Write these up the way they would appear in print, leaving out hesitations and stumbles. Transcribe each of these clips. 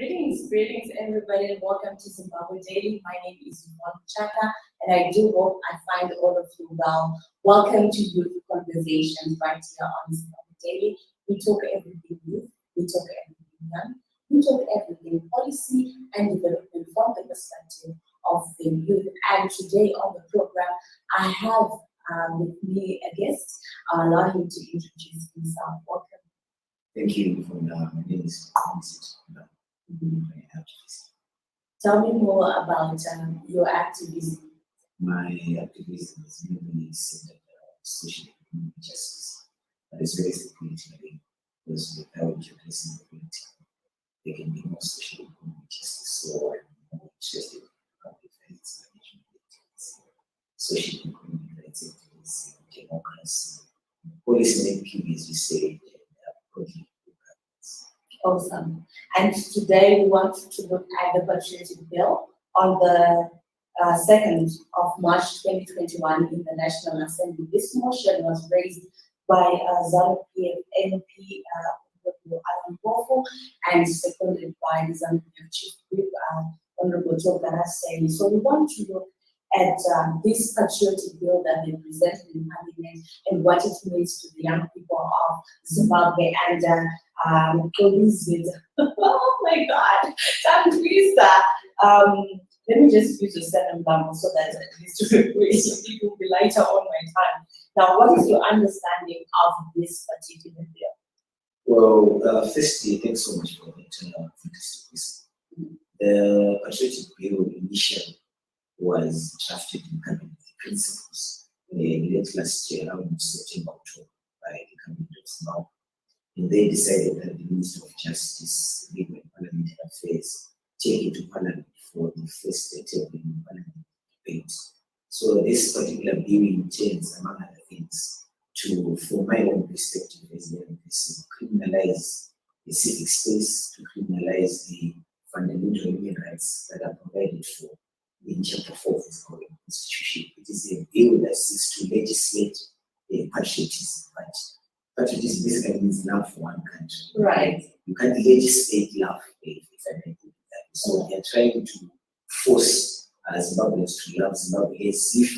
Greetings everybody, and welcome to Zimbabwe Daily. My name is Yvonne Chaka, and I do hope I find all of you well. Welcome to Youth Conversations right here on Zimbabwe Daily. We talk everything youth, we talk everything young, we talk everything policy and development from the perspective of the youth. And today on the program, I have with me a guest. I'll allow him to introduce himself. Welcome. Thank you for my name is Tell me more about your activism. My activism is mainly centered around social and economic justice, but it's very significant because without addressing the political, there can be no social and economic justice. So I'm more interested in public rights management, social and economic rights activism, democracy, policy making, as we say, and Awesome. And today we want to look at the Patriotic Bill on the 2nd of March 2021 in the National Assembly. This motion was raised by ZANU-PF MP Alan Bofo and seconded by the ZANU-PF Chief Whip Honorable Toga Hussein. So we want to look at this patriotic bill that they presented in Parliament and what it means to the young people of Zimbabwe. And police it. Oh my God, tongue twister. Let me just use a second number so that at least it will be lighter on my tongue. Now, what is your understanding of this particular bill? Well, firstly, thanks so much for that fantastic question. The patriotic bill initially was drafted in cabinet principles late last year, around September, October, by the cabinet of Zimbabwe. And they decided that the Minister of Justice, Legal and Parliamentary Affairs, take it to Parliament for the first table in Parliament debate. So this particular bill intends, among other things, to, from my own perspective as a young person, criminalize the civic space, to criminalize the fundamental human rights that are provided for in Chapter 4 of the Constitution. It is a bill that seeks to legislate patriotism, but patriotism basically means love for one country. Right. You can't legislate love if I may put it that way. So they are trying to force Zimbabweans to love Zimbabwe as if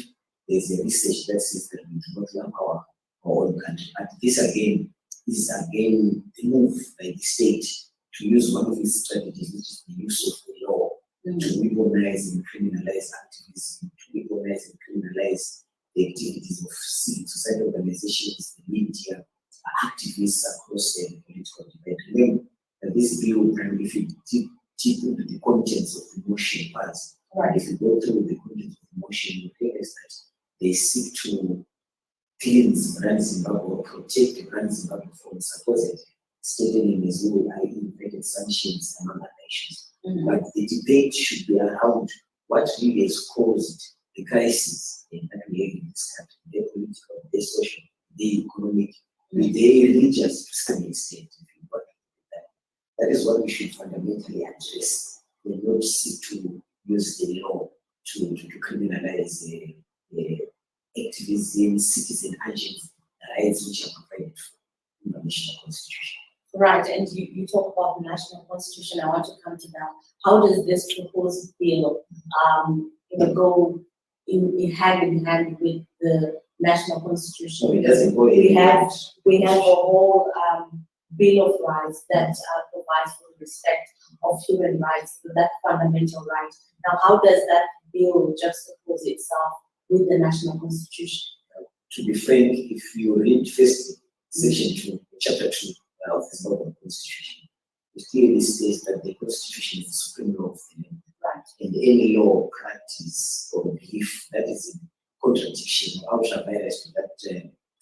there's a research that says that we do not love our own country. But this again is the move by the state to use one of its strategies, which is the use of the law to weaponize and criminalize activism, to weaponize and criminalize the activities of civil society organizations, the media, activists across the political debate. Remember that this bill, if you deep into the contents of the motion parts, right. If you go through the contents of the motion, you realize that they seek to cleanse brand Zimbabwe or protect the brand Zimbabwe from supposed state enemies who are invented sanctions among other issues. But the debate should be around what really has caused the crisis that we have in this country, the political, the social, the economic, the religious to some extent. That is what we should fundamentally address. We not seek to use the law to criminalize activism, citizen agents, rights which are provided for in the national constitution. Right, and you talk about the national constitution. I want to come to that. How does this proposed bill go in hand with the national constitution? So it doesn't go we have a whole bill of rights that provides for the respect of human rights, that fundamental right. Now, how does that bill juxtapose itself with the national constitution? To be frank, if you read first section 2, chapter 2 of the Zimbabwe Constitution, it clearly states that the Constitution is the supreme law of the land. Right. And any law, practice, or belief that is in contradiction or ultra-virus to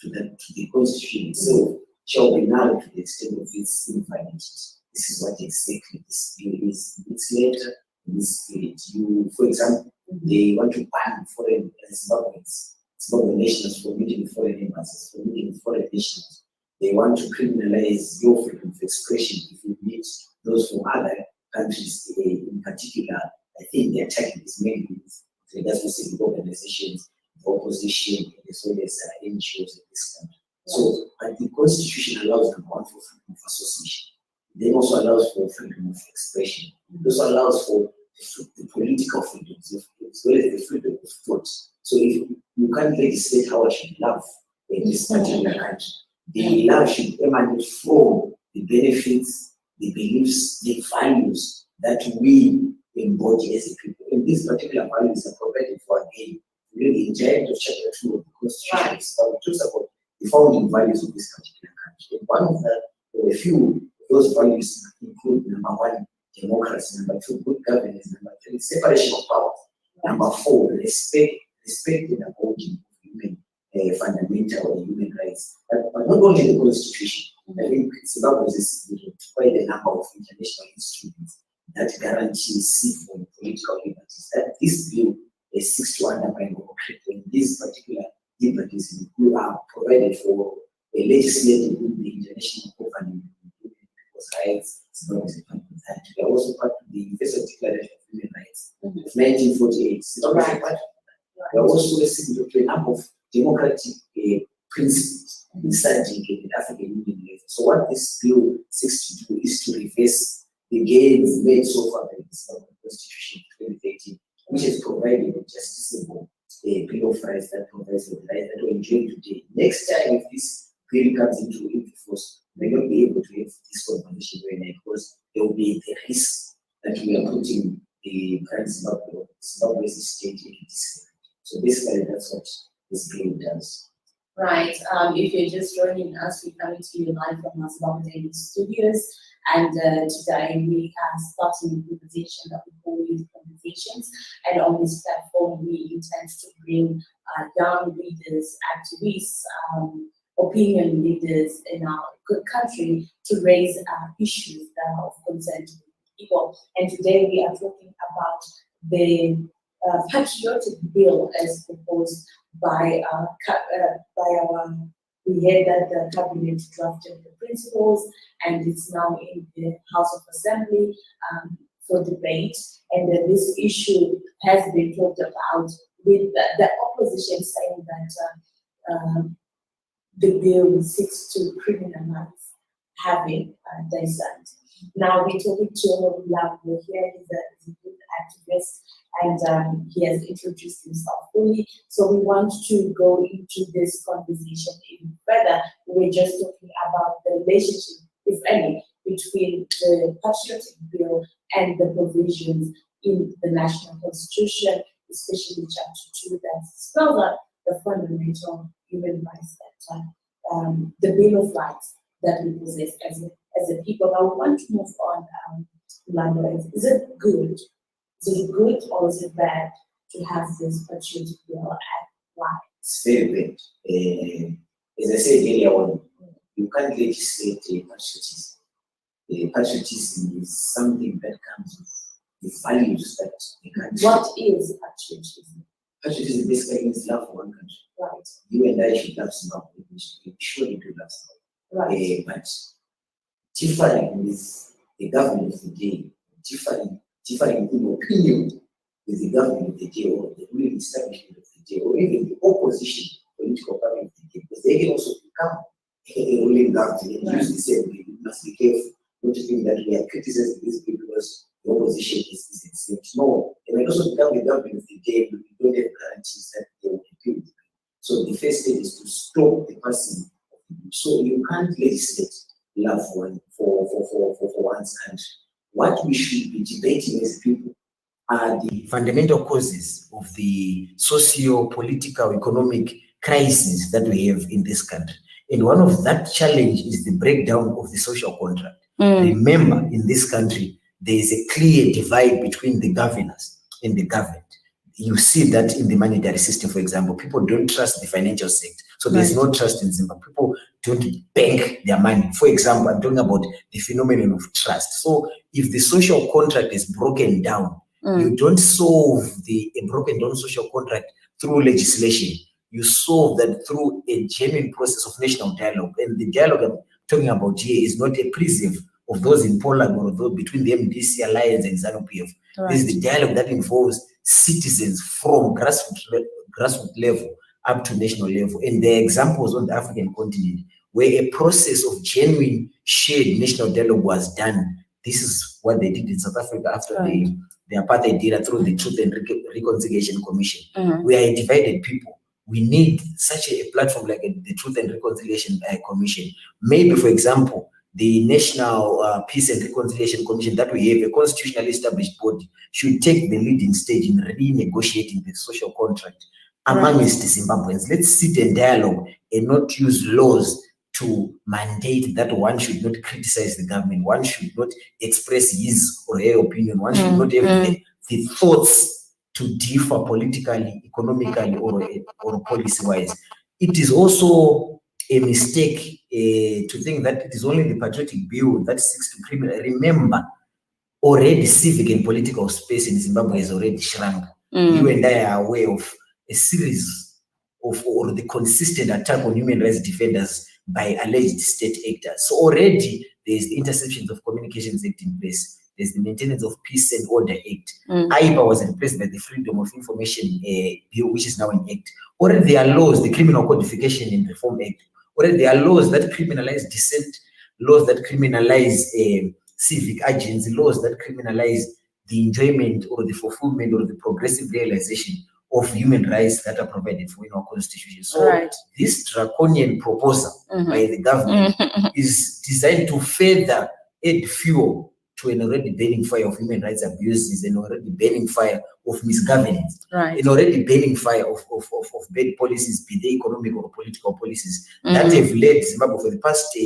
the Constitution itself shall be null to the extent of its invalidity. This is what exactly this bill is. It's later in this spirit. For example, they want to ban foreign Zimbabweans, Zimbabwean nationals from meeting foreign embassies, from meeting foreign nationals. They want to criminalize your freedom of expression if you meet those from other countries. In particular, I think their target is mainly with regards to civic organizations, the opposition, as well as NGOs in this country. So, but the Constitution allows them one for freedom of association. then also allows for freedom of expression. It also allows for the political freedoms, as well as the freedom of thought. So if you can't legislate how I should love in this particular country, the love should emanate from the benefits, the beliefs, the values that we embody as a people. And these particular values are provided for again, really in Chapter 2 of the Constitution. So it talks about the founding values of this particular country. And one of the few of those values include number 1, democracy; number 2, good governance; number 3, separation of powers; number 4, respect and upholding of human fundamental or human rights. But not only the Constitution. I think Zimbabwe is quite a number of international instruments that guarantee civil and political liberties. That this bill seeks to undermine or create. And these particular liberties are provided for legislated in the International Covenant on People's Rights. Zimbabwe is a part of that. They are also part of the Universal Declaration of Human Rights of 1948. Zimbabwe is a part of that. They are also listening to a number of democratic principles inside the African Union level. So what this bill seeks to do is to reverse the gains made so far by the Zimbabwe Constitution of 2013, which has provided a justiciable bill of rights that provides for the rights that we're enjoying today. Next time, if this bill comes into force, we may not be able to have this conversation right now because there will be the risk that we are putting the current Zimbabwe state into this. So basically, that's what this bill does. Right. If you're just joining us, we're coming to you live from our Zimbabwe Daily Studios, and today we are starting a conversation that we call Youth Conversations. And on this platform, we intend to bring young leaders, activists, opinion leaders in our good country to raise issues that are of concern to people. And today we are talking about the patriotic bill as proposed by we heard that the cabinet drafted the principles and it's now in the House of Assembly for debate. And this issue has been talked about with the opposition saying that the bill seeks to criminalize having dissent. Now we're talking to Lavo here. He's a good activist, and he has introduced himself fully. So we want to go into this conversation even further. We're just talking about the relationship, if any, between the patriotic bill and the provisions in the national constitution, especially Chapter 2 that spells out the fundamental human rights that the Bill of Rights that we possess as a people. I want to move on. Is it good? Is it good or is it bad to have this patriotic bill at why? It's very bad. As I said earlier on, you can't legislate patriotism. Patriotism is something that comes with the values that the country. What is patriotism? Patriotism basically means love for one country. Right. You and I should love Zimbabwe. We should surely do love Zimbabwe. Right. But differing with the government of the day, differing in opinion with the government of the day or the ruling establishment of the day, or even the opposition political party of the day, because they can also become a ruling government and use the same bill. We must be careful not to think that we are criticizing this bill because the opposition is exempt. No, they might also become the government of the day, but we don't have guarantees that they will repeal the bill. So the first step is to stop the passing of the bill. So you can't legislate love for one's country. What we should be debating as people are the fundamental causes of the socio-political, economic crisis that we have in this country. And one of that challenge is the breakdown of the social contract. Remember, in this country, there is a clear divide between the governors and the governed. You see that in the monetary system, for example, people don't trust the financial sector. So there's no trust in Zimbabwe. People don't bank their money. For example, I'm talking about the phenomenon of trust. So if the social contract is broken down, you don't solve a broken down social contract through legislation. You solve that through a genuine process of national dialogue. And the dialogue I'm talking about here is not a preserve of those in Poland or those between the MDC Alliance and ZANU-PF. Right. This is the dialogue that involves citizens from grassroots level up to national level. And there are examples on the African continent where a process of genuine shared national dialogue was done. This is what they did in South Africa after the apartheid era through the Truth and Reconciliation Commission. We are a divided people. We need such a platform like the Truth and Reconciliation Commission. Maybe, for example, the National Peace and Reconciliation Commission that we have, a constitutionally established body, should take the leading stage in renegotiating the social contract amongst the Zimbabweans. Let's sit and dialogue and not use laws to mandate that one should not criticize the government, one should not express his or her opinion, one should not have the thoughts to differ politically, economically, or policy-wise. It is also a mistake to think that it is only the patriotic bill that seeks to criminalize. Remember, already civic and political space in Zimbabwe is already shrunk. You and I are aware of a series of, or the consistent attack on human rights defenders by alleged state actors. So already there's the Interceptions of Communications Act in place. There's the Maintenance of Peace and Order Act. IPA was replaced by the Freedom of Information Bill, which is now in Act. Already there are laws, the Criminal Codification and Reform Act. Already there are laws that criminalize dissent, laws that criminalize civic agency, laws that criminalize the enjoyment or the fulfillment or the progressive realization of human rights that are provided for in our constitution. So this draconian proposal by the government is designed to further add fuel to an already burning fire of human rights abuses, an already burning fire of misgovernance, an already burning fire of bad policies, be they economic or political policies, that have led Zimbabwe for the past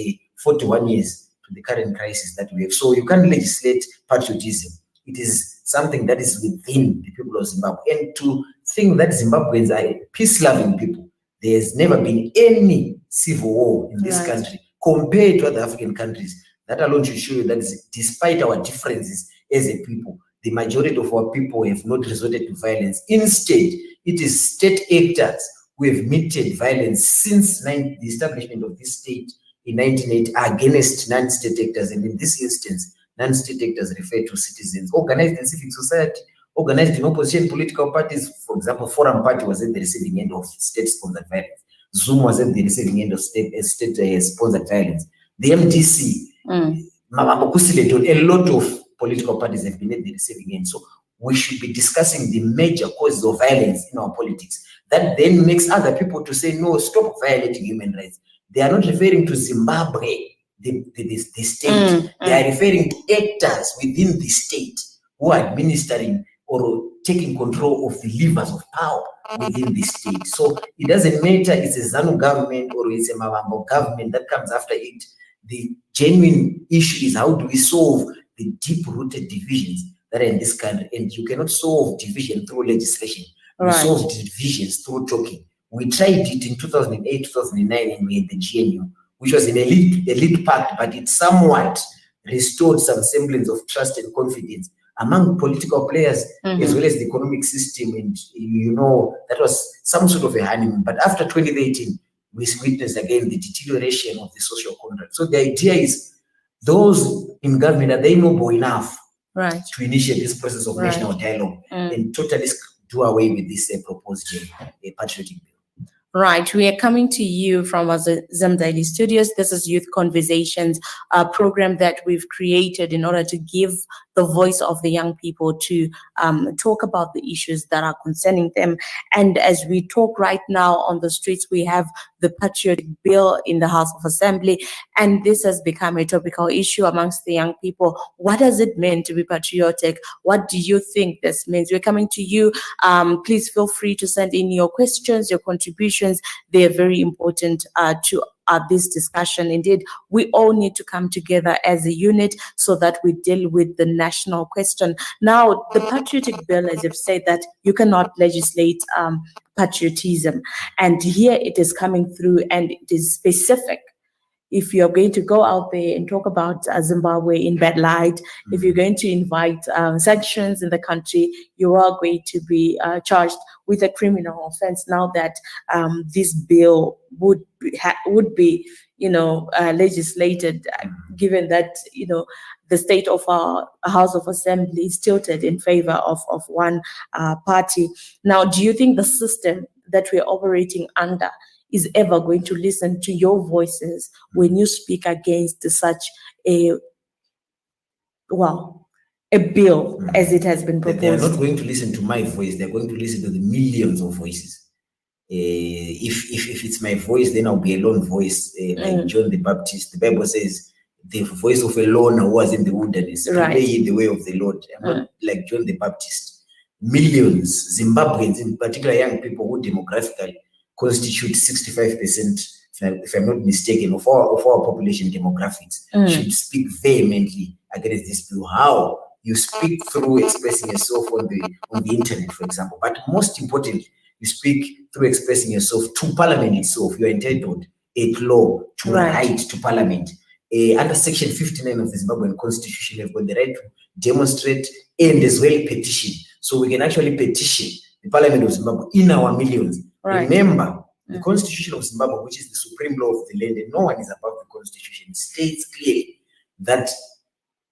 41 years to the current crisis that we have. So you can't legislate patriotism. It is something that is within the people of Zimbabwe. And to think that Zimbabweans are peace-loving people, there's never been any civil war in this country compared to other African countries. That alone should show you that despite our differences as a people, the majority of our people have not resorted to violence. Instead, it is state actors who have meted violence since the establishment of this state in 1980 against non-state actors. And in this instance, non-state actors refer to citizens, organized in civic society, organized in opposition political parties. For example, Forum Party was at the receiving end of state-sponsored violence. Zoom was at the receiving end of state-sponsored violence. The MDC, a lot of political parties have been at the receiving end. So we should be discussing the major causes of violence in our politics. That then makes other people to say, no, stop violating human rights. They are not referring to Zimbabwe, the state. They are referring to actors within the state who are administering or taking control of the levers of power within the state. So it doesn't matter it's a ZANU government or it's a Mavambo government that comes after it. The genuine issue is how do we solve the deep-rooted divisions that are in this country? And you cannot solve division through legislation. You solve divisions through talking. We tried it in 2008, 2009, and we had the GNU, which was an elite pact, but it somewhat restored some semblance of trust and confidence among political players as well as the economic system. And that was some sort of a honeymoon. But after 2018, we witnessed again the deterioration of the social contract. So the idea is those in government, are they noble enough to initiate this process of national dialogue and totally do away with this proposed patriotic bill? Right, we are coming to you from our Zim Daily Studios. This is Youth Conversations, a program that we've created in order to give the voice of the young people to talk about the issues that are concerning them. And as we talk right now on the streets, we have the patriotic bill in the House of Assembly, and this has become a topical issue amongst the young people. What does it mean to be patriotic? What do you think this means? We're coming to you. Please feel free to send in your questions, your contributions. They are very important to this discussion. Indeed, we all need to come together as a unit so that we deal with the national question. Now, the patriotic bill, as you've said, that you cannot legislate patriotism. And here it is coming through and it is specific. If you're going to go out there and talk about Zimbabwe in bad light, if you're going to invite sanctions in the country, you are going to be charged with a criminal offense. Now that this bill would be legislated, given that the state of our House of Assembly is tilted in favor of one party. Now, do you think the system that we're operating under is ever going to listen to your voices when you speak against such a bill as it has been They are proposed. not going to listen to my voice. They're going to listen to the millions of voices. If it's my voice, then I'll be a lone voice, like John the Baptist. The Bible says, the voice of a loner who was in the wilderness, prepare ye the way of the Lord. I'm not like John the Baptist. Millions, Zimbabweans, in particular young people who demographically constitute 65%, if I'm not mistaken, of our population demographics, should speak vehemently against this bill. How? You speak through expressing yourself on the internet, for example. But most importantly, you speak through expressing yourself to Parliament itself. You are entitled at law to write to Parliament. Under Section 59 of the Zimbabwean Constitution, you've got the right to demonstrate and as well petition. So we can actually petition the Parliament of Zimbabwe in our millions. Remember, the Constitution of Zimbabwe, which is the supreme law of the land, and no one is above the Constitution, states clearly that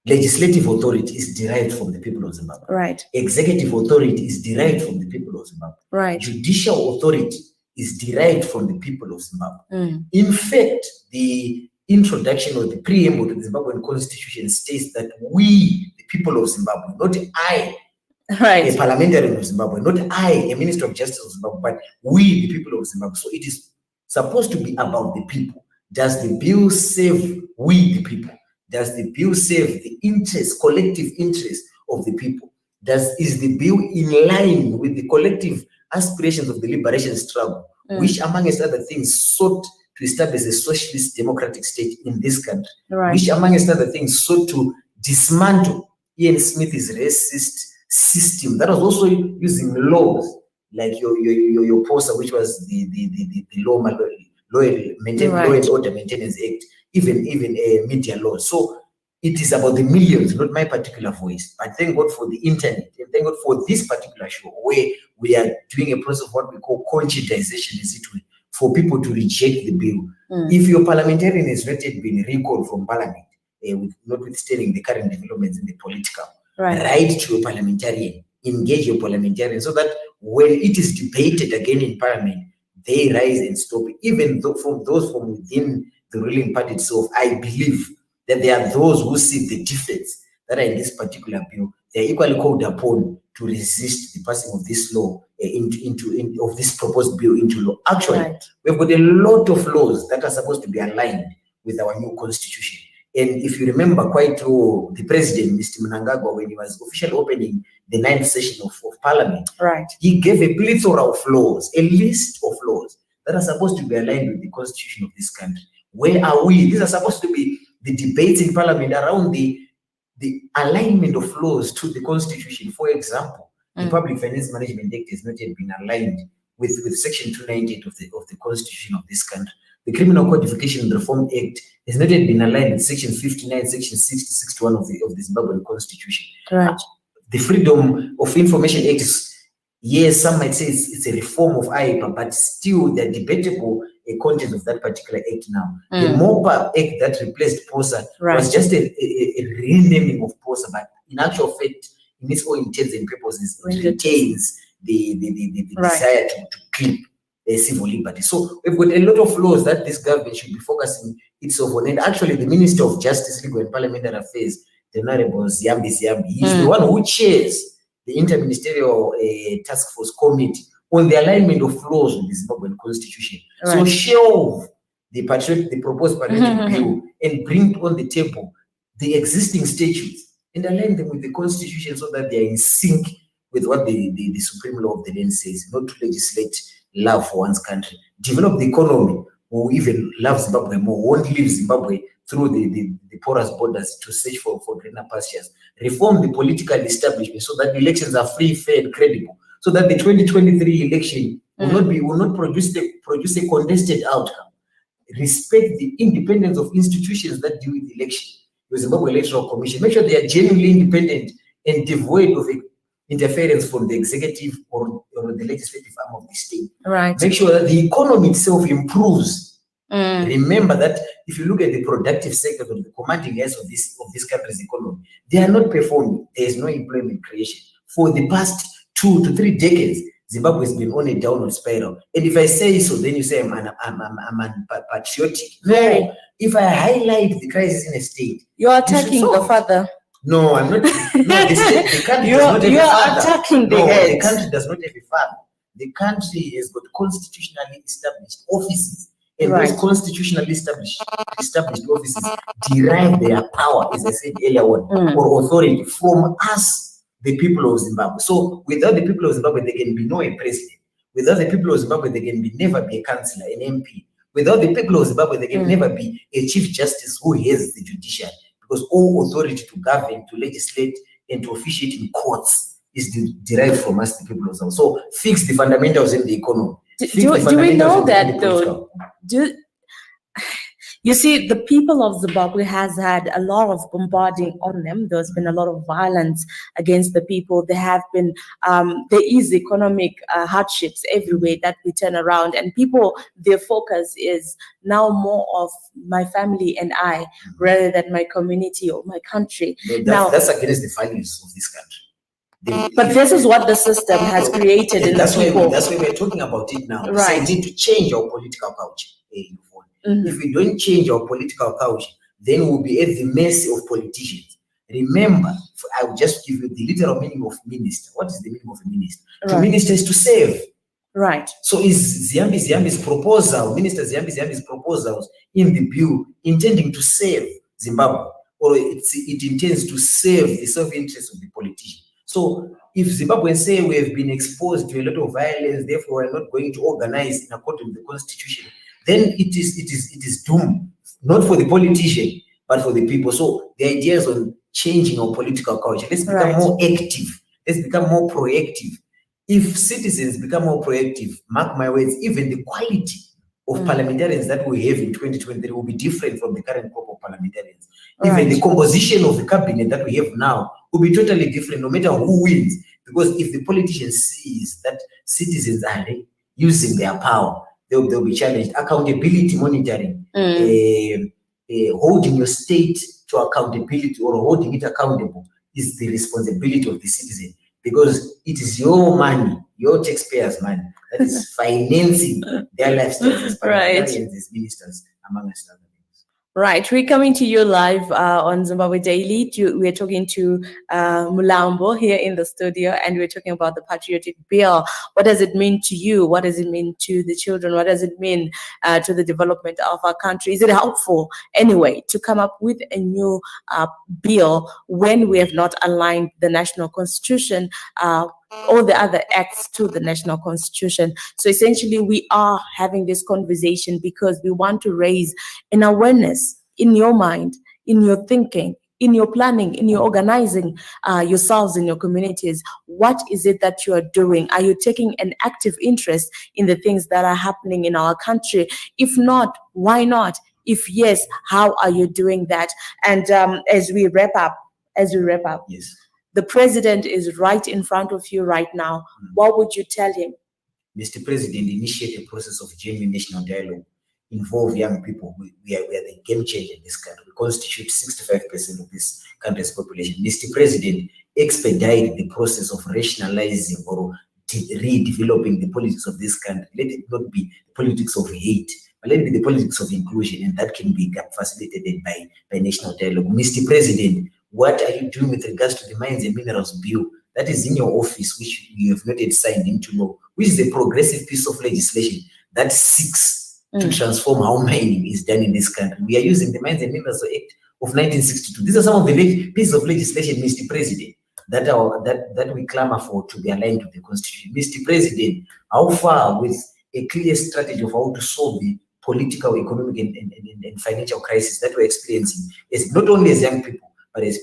legislative authority is derived from the people of Zimbabwe. Executive authority is derived from the people of Zimbabwe. Judicial authority is derived from the people of Zimbabwe. In fact, the introduction or the preamble to the Zimbabwean Constitution states that we, the people of Zimbabwe, not I, a parliamentarian of Zimbabwe, not I, a minister of justice of Zimbabwe, but we, the people of Zimbabwe. So it is supposed to be about the people. Does the bill save we, the people? Does the bill save the interest, collective interest of the people? Is the bill in line with the collective aspirations of the liberation struggle, which, amongst other things, sought to establish a socialist democratic state in this country, which, amongst other things, sought to dismantle Ian Smith's racist system that was also using laws like your POSA, which was the law and order maintenance act, even media law. So it is about the millions, not my particular voice. But thank God for the internet, and thank God for this particular show where we are doing a process of what we call conscientization, is it, for people to reject the bill. If your parliamentarian has not yet been recalled from Parliament, notwithstanding the current developments in the political, write to your parliamentarian, engage your parliamentarian, so that when it is debated again in Parliament, they rise and stop it. Even though from those from within the ruling party itself, I believe that there are those who see the defects that are in this particular bill. They are equally called upon to resist the passing of this law of this proposed bill into law. Actually, we've got a lot of laws that are supposed to be aligned with our new constitution. And if you remember quite well, the president, Mr. Mnangagwa, when he was officially opening the 9th session of Parliament, he gave a plethora of laws, a list of laws that are supposed to be aligned with the constitution of this country. Where are we? These are supposed to be the debates in Parliament around the alignment of laws to the constitution. For example, the Public Finance Management Act has not yet been aligned with Section 298 of the constitution of this country. The Criminal Codification and Reform Act has not yet been aligned with Section 59, Section 60, 61 of the Zimbabwean Constitution. The Freedom of Information Act is, yes, some might say it's a reform of IPA, but still the debatable content of that particular act now. The MOPA Act that replaced POSA was just a renaming of POSA, but in actual fact, in its own intents and purposes, it retains the desire to keep civil liberty. So we've got a lot of laws that this government should be focusing itself on. And actually, the Minister of Justice, Legal and Parliamentary Affairs, the Honorable Ziyambi, he's the one who chairs the Interministerial Task Force Committee on the alignment of laws with the Zimbabwean Constitution. So shelve the proposed patriotic bill and bring on the table the existing statutes and align them with the Constitution so that they are in sync with what the supreme law of the land says, not to legislate love for one's country. Develop the economy, who even love Zimbabwe more, won't leave Zimbabwe through the porous borders to search for greener pastures. Reform the political establishment so that elections are free, fair, and credible. So that the 2023 election will not produce a contested outcome. Respect the independence of institutions that deal with election. The Zimbabwe Electoral Commission, make sure they are genuinely independent and devoid of interference from the executive or the legislative arm of the state. Make sure that the economy itself improves. Remember that if you look at the productive sector of the commanding heads of this country's economy, they are not performing. There is no employment creation. For the past 2 to 3 decades, Zimbabwe has been on a downward spiral. And if I say so, then you say I'm patriotic. Very. No, if I highlight the crisis in a state, You're you should attacking the solve it. father. No, I'm not. No, the country You does not have are a father. attacking the No, head. the country does not have a father. The country has got constitutionally established offices, and Right. those constitutionally established offices derive their power, as I said earlier on, or authority from us, the people of Zimbabwe. So without the people of Zimbabwe, there can be no a president. Without the people of Zimbabwe, there can never be a councillor, an MP. Without the people of Zimbabwe, there can never be a chief justice who has the judiciary, because all authority to govern, to legislate, and to officiate in courts is derived from us, the people of Zimbabwe. So fix the fundamentals in the economy. Do we know that though? You see, the people of Zimbabwe has had a lot of bombarding on them. There's been a lot of violence against the people. There have been, there is economic hardships everywhere that we turn around, and people, their focus is now more of my family and I, rather than my community or my country. No, that's against the values of this country. But this is what the system has created in the people. That's why we're talking about it now. Right. So we need to change our political culture. If we don't change our political culture, then we'll be at the mercy of politicians. Remember, I will just give you the literal meaning of minister. What is the meaning of a minister? Right. To minister is to save. Right. So is Ziambi's proposal, Minister Ziambi's proposals in the bill intending to save Zimbabwe, or it intends to save the self-interest of the politician? So if Zimbabweans say we have been exposed to a lot of violence, therefore we're not going to organize in accordance with the constitution, then it is doomed, not for the politician, but for the people. So the idea is on changing our political culture. Let's become more active. Let's become more proactive. If citizens become more proactive, mark my words, even the quality of parliamentarians that we have in 2023 will be different from the current crop of parliamentarians. Even the composition of the cabinet that we have now will be totally different, no matter who wins. Because if the politician sees that citizens are using their power, they'll be challenged. Accountability monitoring, holding your state to accountability or holding it accountable is the responsibility of the citizen, because it is your money, your taxpayers' money, that is financing their lifestyles as parliamentarians, as ministers, among other things. Right, we're coming to you live on Zimbabwe Daily. We're talking to Mulambo here in the studio, and we're talking about the Patriotic Bill. What does it mean to you? What does it mean to the children? What does it mean to the development of our country? Is it helpful anyway to come up with a new bill when we have not aligned the national constitution all the other acts to the national constitution? So essentially, we are having this conversation because we want to raise an awareness in your mind, in your thinking, in your planning, in your organizing yourselves in your communities. What is it that you are doing? Are you taking an active interest in the things that are happening in our country? If not, why not? If yes, how are you doing that? And as we wrap up, yes. The president is right in front of you right now. What would you tell him? Mr. President, initiate a process of genuine national dialogue. Involve young people. We are the game changer in this country. We constitute 65% of this country's population. Mr. President, expedite the process of rationalizing or redeveloping the politics of this country. Let it not be the politics of hate, but let it be the politics of inclusion, and that can be facilitated by national dialogue. Mr. President, what are you doing with regards to the Mines and Minerals Bill that is in your office, which you have not yet signed into law, which is a progressive piece of legislation that seeks to transform how mining is done in this country? We are using the Mines and Minerals Act of 1962. These are some of the pieces of legislation, Mr. President, that we clamor for to be aligned to the Constitution. Mr. President, how far with a clear strategy of how to solve the political, economic, and financial crisis that we're experiencing, as not only as young people, but as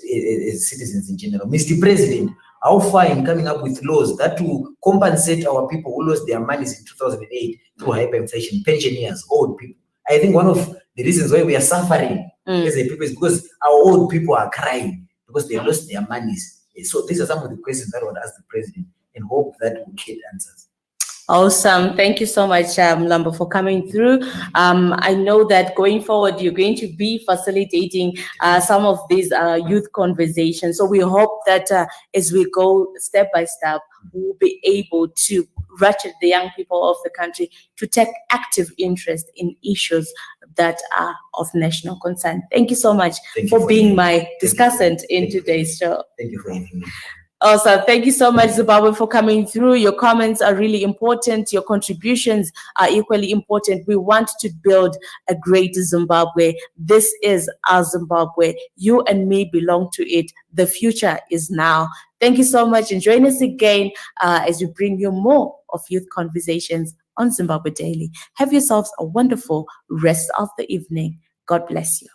citizens in general? Mr. President, how far in coming up with laws that will compensate our people who lost their monies in 2008 through hyperinflation, pensioners, old people? I think one of the reasons why we are suffering as a people is because our old people are crying because they lost their monies. So these are some of the questions that I would ask the president and hope that we get answers. Awesome. Thank you so much, Lambo, for coming through. I know that going forward, you're going to be facilitating some of these youth conversations. So we hope that as we go step by step, we'll be able to ratchet the young people of the country to take active interest in issues that are of national concern. Thank you so much Thank you for for being having my discussant in today's show. Thank you for having me. Also, thank you so much, Zimbabwe, for coming through. Your comments are really important. Your contributions are equally important. We want to build a great Zimbabwe. This is our Zimbabwe. You and me belong to it. The future is now. Thank you so much, and join us again as we bring you more of Youth Conversations on Zimbabwe Daily. Have yourselves a wonderful rest of the evening. God bless you.